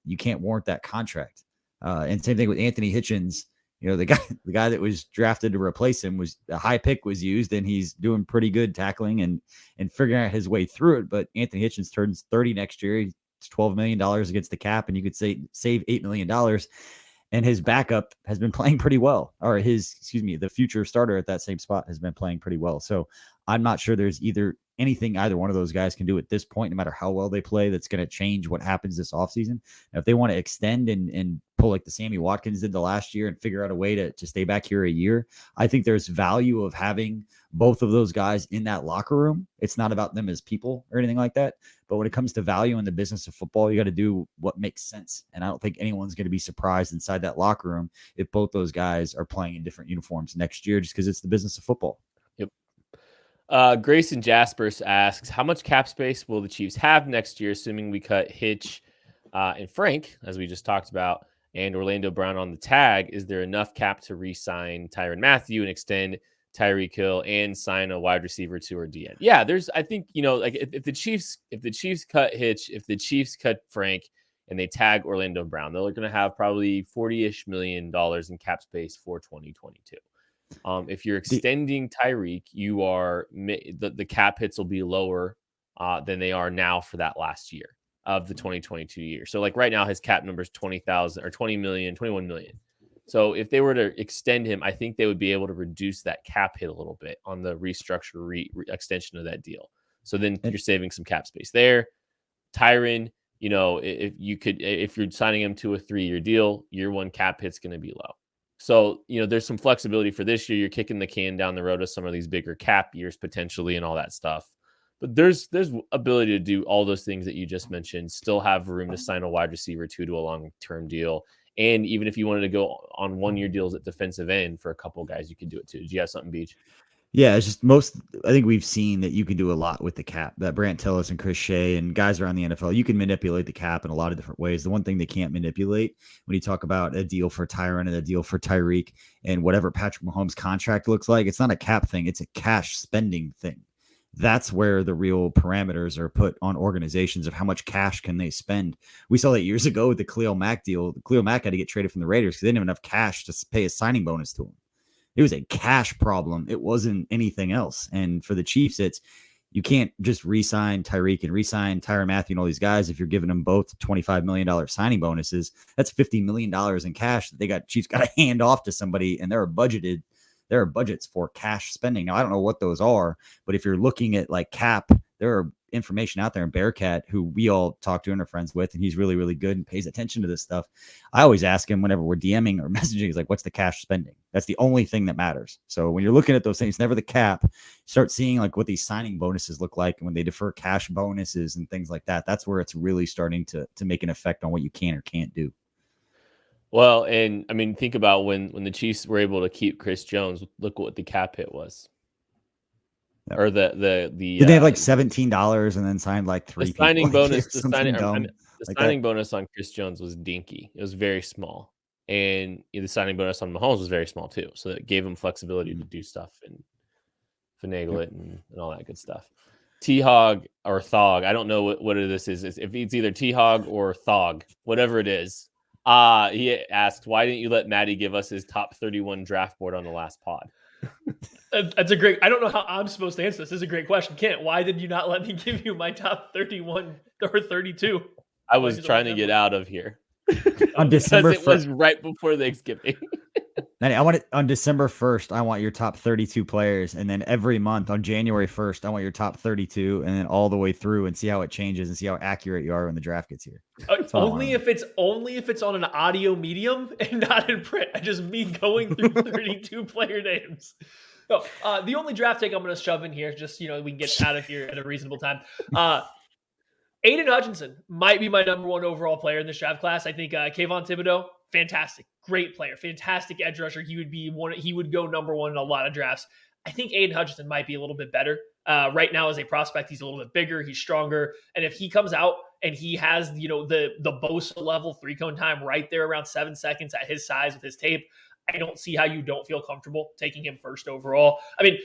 you can't warrant that contract. And same thing with Anthony Hitchens. The guy that was drafted to replace him was a high pick was used, and he's doing pretty good tackling and figuring out his way through it. But Anthony Hitchens turns 30 next year. It's $12 million against the cap, and you could save $8 million. and his backup has been playing pretty well, or the future starter at that same spot has been playing pretty well. So I'm not sure there's anything either one of those guys can do at this point, no matter how well they play, that's going to change what happens this offseason. Now, if they want to extend and pull like the Sammy Watkins did the last year and figure out a way to stay back here a year, I think there's value of having both of those guys in that locker room. It's not about them as people or anything like that. But when it comes to value in the business of football, you got to do what makes sense. And I don't think anyone's going to be surprised inside that locker room if both those guys are playing in different uniforms next year, just because it's the business of football. Yep. Grayson Jaspers asks, how much cap space will the Chiefs have next year, assuming we cut Hitch and Frank, as we just talked about, and Orlando Brown on the tag? Is there enough cap to re-sign Tyrann Mathieu and extend Tyreek Hill and sign a wide receiver 2 or DN? Yeah, I think, like if the Chiefs cut Hitch, if the Chiefs cut Frank, and they tag Orlando Brown, they're going to have probably $40-ish million in cap space for 2022. If you're extending Tyreek, you are the cap hits will be lower than they are now for that last year of the 2022 year. So like right now, his cap number is 20,000 or 20 million, 21 million. So if they were to extend him, I think they would be able to reduce that cap hit a little bit on the restructure extension of that deal. So then you're saving some cap space there. Tyrann, if you're signing him to a 3-year deal, year 1 cap hit's going to be low. So, there's some flexibility for this year. You're kicking the can down the road of some of these bigger cap years potentially and all that stuff. But there's ability to do all those things that you just mentioned, still have room to sign a wide receiver 2 to a long-term deal. And even if you wanted to go on 1-year deals at defensive end for a couple guys, you could do it too. Did you have something, Beach? Yeah, it's just I think we've seen that you can do a lot with the cap. That Brant Tillis and Chris Shea and guys around the NFL, you can manipulate the cap in a lot of different ways. The one thing they can't manipulate when you talk about a deal for Tyrann and a deal for Tyreek and whatever Patrick Mahomes' contract looks like, it's not a cap thing. It's a cash spending thing. That's where the real parameters are put on organizations of how much cash can they spend. We saw that years ago with the Khalil Mack deal. Khalil Mack had to get traded from the Raiders because they didn't have enough cash to pay a signing bonus to him. It was a cash problem. It wasn't anything else. And for the Chiefs, you can't just re-sign Tyreek and re-sign Tyrann Mathieu and all these guys if you're giving them both $25 million signing bonuses. That's $50 million in cash that Chiefs got to hand off to somebody, and there are budgets for cash spending. Now, I don't know what those are, but if you're looking at like cap, there are information out there in Bearcat, who we all talk to and are friends with, and he's really, really good and pays attention to this stuff. I always ask him whenever we're DMing or messaging, he's like, what's the cash spending? That's the only thing that matters. So when you're looking at those things, never the cap, start seeing like what these signing bonuses look like, and when they defer cash bonuses and things like that, that's where it's really starting to make an effect on what you can or can't do. Well, and I mean, think about when the Chiefs were able to keep Chris Jones, look what the cap hit was. Yep. Or the did they have like $17 and then signed like 3 the signing people? bonus? The signing that. Bonus on Chris Jones was dinky. It was very small, and the signing bonus on Mahomes was very small too. So that gave him flexibility to do stuff and finagle it and all that good stuff. T-Hog or Thog, I don't know what this is. If it's either T-Hog or Thog, whatever it is. He asked, why didn't you let Maddie give us his top 31 draft board on the last pod? That's a great. I don't know how I'm supposed to answer this. This is a great question, Kent. Why did you not let me give you my top 31 or 32? I was trying to get out of here on December 1st. It was right before Thanksgiving. I want it on December 1st. I want your top 32 players, and then every month on January 1st, I want your top 32, and then all the way through, and see how it changes and see how accurate you are when the draft gets here. Only if it's on an audio medium and not in print. I just me going through 32 player names. No, the only draft take I'm going to shove in here, just we can get out of here at a reasonable time. Aiden Hutchinson might be my number 1 overall player in this draft class. I think Kayvon Thibodeau, fantastic, great player, fantastic edge rusher. He would go number 1 in a lot of drafts. I think Aiden Hutchinson might be a little bit better. Right now as a prospect, he's a little bit bigger, he's stronger. And if he comes out and he has, the Bosa level 3-cone time right there around 7 seconds at his size with his tape, I don't see how you don't feel comfortable taking him first overall. I mean,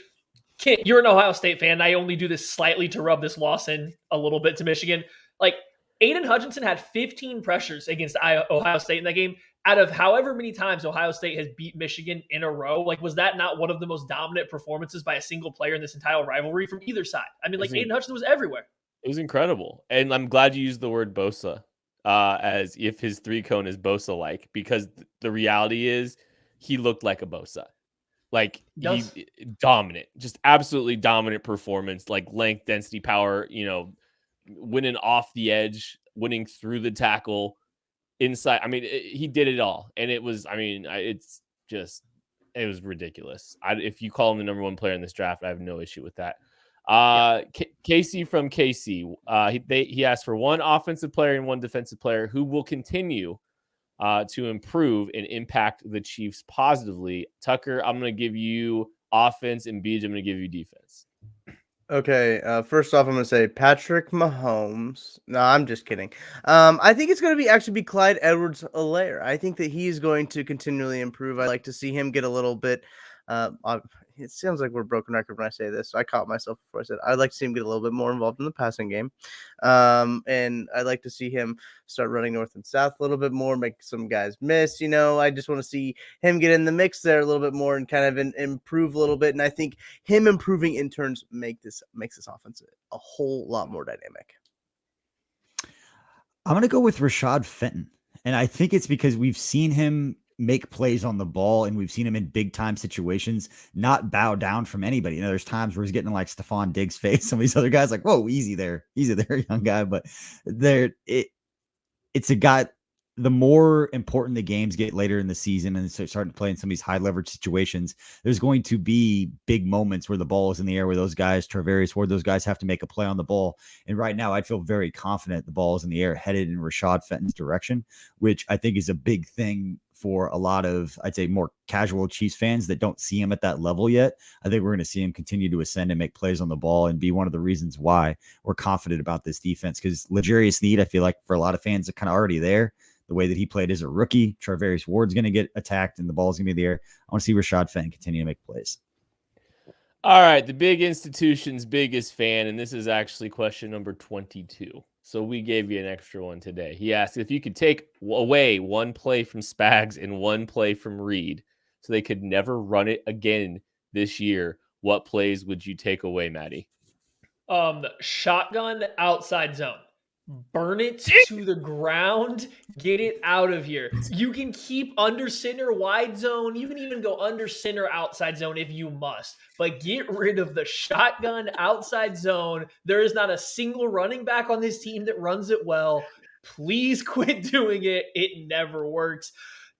Kent, you're an Ohio State fan. I only do this slightly to rub this loss in a little bit to Michigan. Like, Aiden Hutchinson had 15 pressures against Ohio State in that game. Out of however many times Ohio State has beat Michigan in a row, like, was that not one of the most dominant performances by a single player in this entire rivalry from either side? I mean, like, Aiden Hutchinson was everywhere. It was incredible. And I'm glad you used the word Bosa. as if his 3-cone is Bosa-like, because the reality is he looked like a Bosa. Like Yes. he dominant, just absolutely dominant performance, like length, density, power, winning off the edge, winning through the tackle, inside. I mean, he did it all. And it was, it was ridiculous. If you call him the number one player in this draft, I have no issue with that. Casey from KC, he asked for one offensive player and one defensive player who will continue to improve and impact the Chiefs positively. Tucker, I'm going to give you offense, and Beej, I'm going to give you defense. Okay, first off, I'm going to say Patrick Mahomes. No, I'm just kidding. I think it's going to actually be Clyde Edwards-Helaire. I think that he's going to continually improve. I'd like to see him get a little bit. It sounds like we're broken record when I say this. So I caught myself before I said I'd like to see him get a little bit more involved in the passing game. And I'd like to see him start running north and south a little bit more, make some guys miss. I just want to see him get in the mix there a little bit more and kind of improve a little bit. And I think him improving in turns makes this offense a whole lot more dynamic. I'm going to go with Rashad Fenton. And I think it's because we've seen him make plays on the ball, and we've seen him in big time situations not bow down from anybody. There's times where he's getting like Stephon Diggs' face. Some of these other guys like, whoa, easy there, young guy. But it's a guy. The more important the games get later in the season and start playing some of these high leverage situations, there's going to be big moments where the ball is in the air, where those guys, Travarius Ward, those guys have to make a play on the ball. And right now, I'd feel very confident the ball is in the air, headed in Rashad Fenton's direction, which I think is a big thing for a lot of, I'd say, more casual Chiefs fans that don't see him at that level yet. I think we're going to see him continue to ascend and make plays on the ball and be one of the reasons why we're confident about this defense. Because L'Jarius Sneed, I feel like for a lot of fans, are kind of already there. The way that he played as a rookie, Travarius Ward's going to get attacked and the ball's going to be there. I want to see Rashad Fenton continue to make plays. All right, the big institution's biggest fan, and this is actually question number 22. So we gave you an extra one today. He asked if you could take away one play from Spags and one play from Reed so they could never run it again this year, what plays would you take away, Maddie? Shotgun outside zone. Burn it to the ground. Get it out of here. You can keep under center wide zone. You can even go under center outside zone if you must. But get rid of the shotgun outside zone. There is not a single running back on this team that runs it well. Please quit doing it. It never works.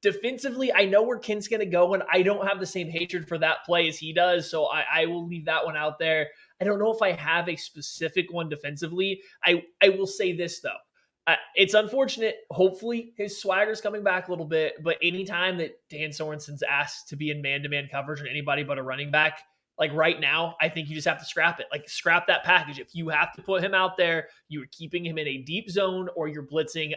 Defensively, I know where Kent's going to go, and I don't have the same hatred for that play as he does, so I will leave that one out there. I don't know if I have a specific one defensively. I will say this, though. It's unfortunate. Hopefully, his swagger's coming back a little bit, but anytime that Dan Sorensen's asked to be in man-to-man coverage on anybody but a running back, like right now, I think you just have to scrap it. Like, scrap that package. If you have to put him out there, you're keeping him in a deep zone or you're blitzing.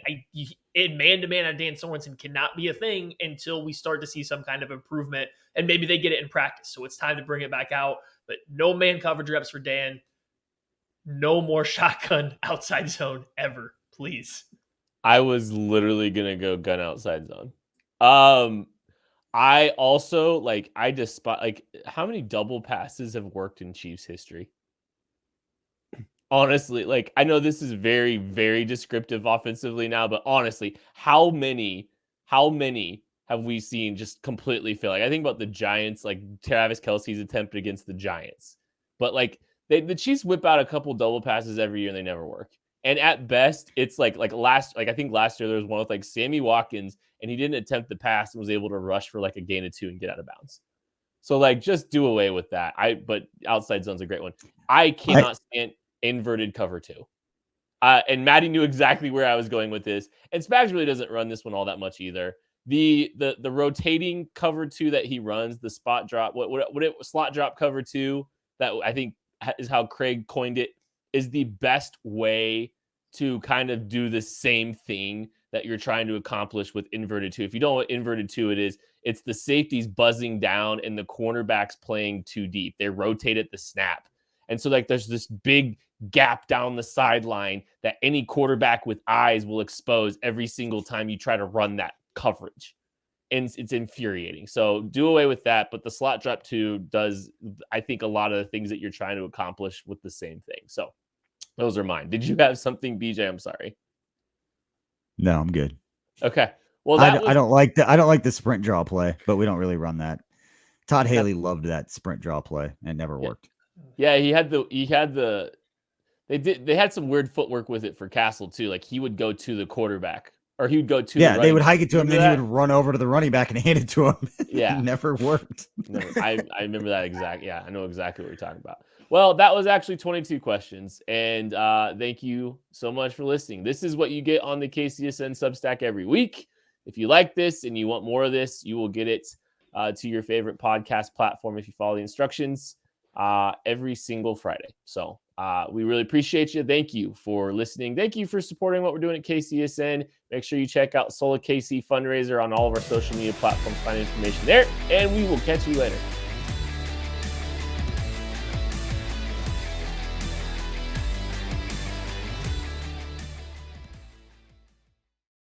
In man-to-man on Dan Sorensen cannot be a thing until we start to see some kind of improvement, and maybe they get it in practice. So it's time to bring it back out. But no man coverage reps for Dan. No more shotgun outside zone ever, please. I was literally going to go gun outside zone. I also I despise how many double passes have worked in Chiefs history. Honestly, I know this is very, very descriptive offensively now, but honestly, how many have we seen just completely fail? I think about the Giants, Travis Kelce's attempt against the Giants, but the Chiefs whip out a couple double passes every year and they never work. And at best, it's I think last year there was one with Sammy Watkins, and he didn't attempt the pass and was able to rush for a gain of 2 and get out of bounds. So just do away with that. But outside zone's a great one. I cannot stand inverted cover 2. And Maddie knew exactly where I was going with this. And Spags really doesn't run this one all that much either. The rotating cover 2 that he runs, the spot drop, slot drop cover 2, that I think is how Craig coined it, is the best way to kind of do the same thing that you're trying to accomplish with inverted 2. If you don't know what inverted 2 it is, it's the safeties buzzing down and the cornerbacks playing too deep. They rotate at the snap. And so there's this big gap down the sideline that any quarterback with eyes will expose every single time you try to run that coverage. And it's infuriating. So do away with that. But the slot drop 2 does, I think, a lot of the things that you're trying to accomplish with the same thing. So those are mine. Did you have something, BJ? I'm sorry. No, I'm good. Okay. Well, I don't like the sprint draw play, but we don't really run that. Todd Haley loved that sprint draw play and never worked. Yeah, they had some weird footwork with it for Castle too. Like he would go to the quarterback or he would go to the running they would back. hike it to him, Remember then that? he would run over to the running back and hand it to him. Yeah. It never worked. Never. I remember that exact. Yeah, I know exactly what you're talking about. Well, that was actually 22 questions, and thank you so much for listening. This is what you get on the KCSN Substack every week. If you like this and you want more of this, you will get it to your favorite podcast platform if you follow the instructions every single Friday. So we really appreciate you. Thank you for listening. Thank you for supporting what we're doing at KCSN. Make sure you check out Sola KC Fundraiser on all of our social media platforms. Find information there, and we will catch you later.